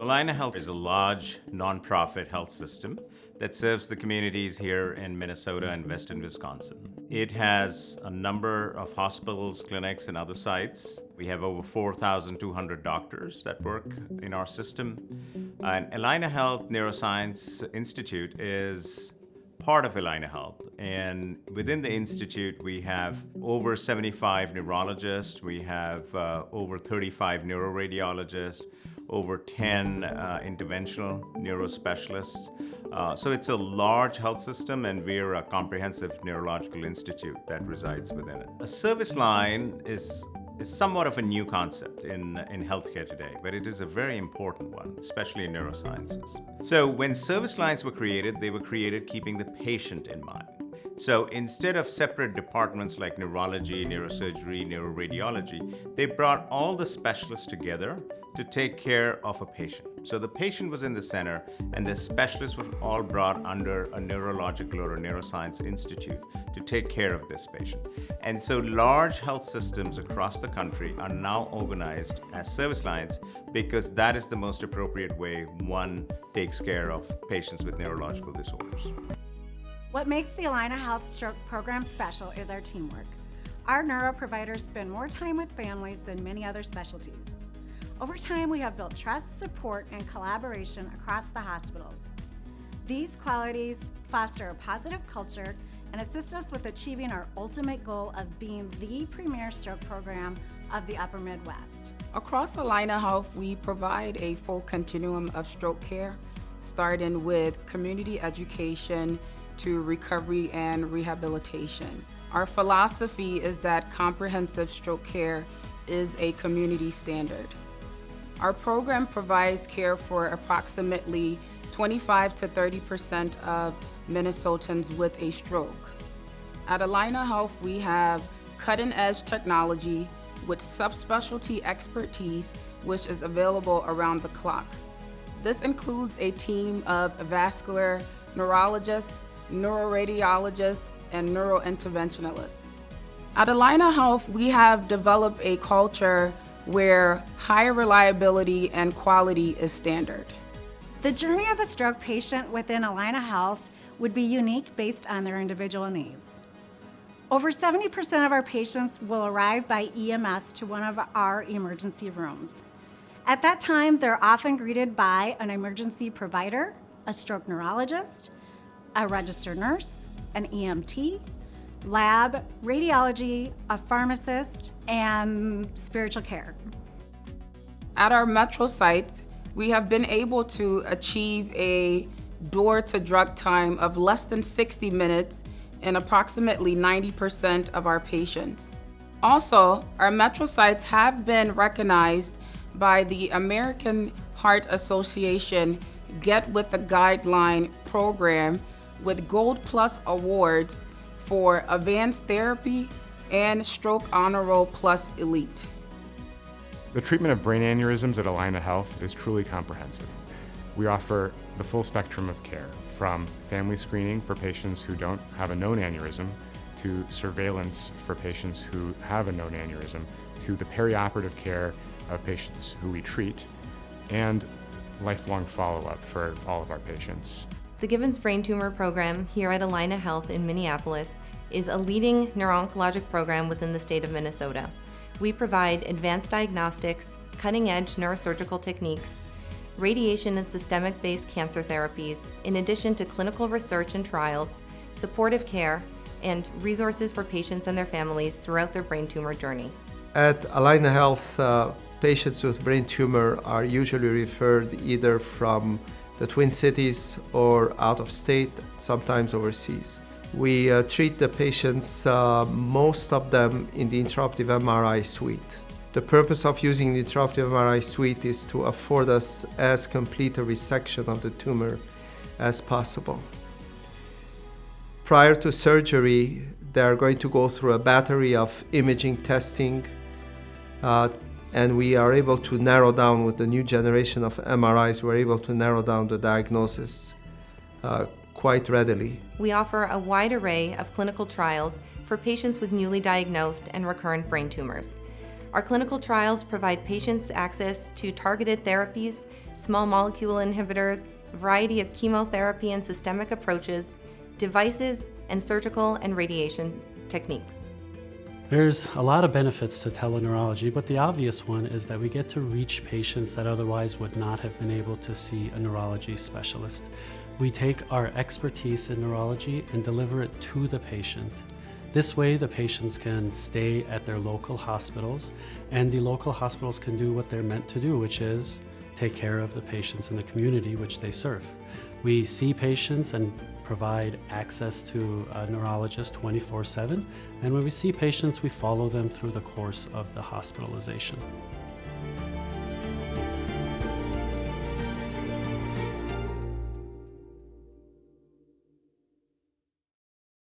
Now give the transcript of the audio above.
Allina Health is a large nonprofit health system that serves the communities here in Minnesota and western Wisconsin. It has a number of hospitals, clinics, and other sites. We have over 4,200 doctors that work in our system. And Allina Health Neuroscience Institute is part of Allina Health. And within the institute, we have over 75 neurologists, we have over 35 neuroradiologists, over 10 interventional neurospecialists. So it's a large health system, and we're a comprehensive neurological institute that resides within it. A service line is somewhat of a new concept in healthcare today, but it is a very important one, especially in neurosciences. So when service lines were created, they were created keeping the patient in mind. So instead of separate departments like neurology, neurosurgery, neuroradiology, they brought all the specialists together to take care of a patient. So the patient was in the center, and the specialists were all brought under a neurological or a neuroscience institute to take care of this patient. And so large health systems across the country are now organized as service lines because that is the most appropriate way one takes care of patients with neurological disorders. What makes the Allina Health Stroke Program special is our teamwork. Our neuro providers spend more time with families than many other specialties. Over time, we have built trust, support, and collaboration across the hospitals. These qualities foster a positive culture and assist us with achieving our ultimate goal of being the premier stroke program of the Upper Midwest. Across Allina Health, we provide a full continuum of stroke care, starting with community education to recovery and rehabilitation. Our philosophy is that comprehensive stroke care is a community standard. Our program provides care for approximately 25 to 30% of Minnesotans with a stroke. At Allina Health, we have cutting-edge technology with subspecialty expertise, which is available around the clock. This includes a team of vascular neurologists, neuroradiologists, and neurointerventionalists. At Allina Health, we have developed a culture where high reliability and quality is standard. The journey of a stroke patient within Allina Health would be unique based on their individual needs. Over 70% of our patients will arrive by EMS to one of our emergency rooms. At that time, they're often greeted by an emergency provider, a stroke neurologist, a registered nurse, an EMT, lab, radiology, a pharmacist, and spiritual care. At our metro sites, we have been able to achieve a door-to-drug time of less than 60 minutes in approximately 90% of our patients. Also, our metro sites have been recognized by the American Heart Association Get With The Guideline program with Gold Plus awards for advanced therapy and Stroke Honor Roll Plus Elite. The treatment of brain aneurysms at Allina Health is truly comprehensive. We offer the full spectrum of care, from family screening for patients who don't have a known aneurysm, to surveillance for patients who have a known aneurysm, to the perioperative care of patients who we treat, and lifelong follow-up for all of our patients. The Givens Brain Tumor Program here at Allina Health in Minneapolis is a leading neuro-oncologic program within the state of Minnesota. We provide advanced diagnostics, cutting-edge neurosurgical techniques, radiation and systemic-based cancer therapies, in addition to clinical research and trials, supportive care, and resources for patients and their families throughout their brain tumor journey. At Allina Health, patients with brain tumor are usually referred either from the Twin Cities or out of state, sometimes overseas. We treat the patients, most of them in the intraoperative MRI suite. The purpose of using the intraoperative MRI suite is to afford us as complete a resection of the tumor as possible. Prior to surgery, they are going to go through a battery of imaging testing, and we are able to narrow down with the new generation of MRIs, we're able to narrow down the diagnosis quite readily. We offer a wide array of clinical trials for patients with newly diagnosed and recurrent brain tumors. Our clinical trials provide patients access to targeted therapies, small molecule inhibitors, a variety of chemotherapy and systemic approaches, devices, and surgical and radiation techniques. There's a lot of benefits to tele-neurology, but the obvious one is that we get to reach patients that otherwise would not have been able to see a neurology specialist. We take our expertise in neurology and deliver it to the patient. This way, the patients can stay at their local hospitals, and the local hospitals can do what they're meant to do, which is take care of the patients in the community which they serve. We see patients and provide access to a neurologist 24/7, and when we see patients, we follow them through the course of the hospitalization.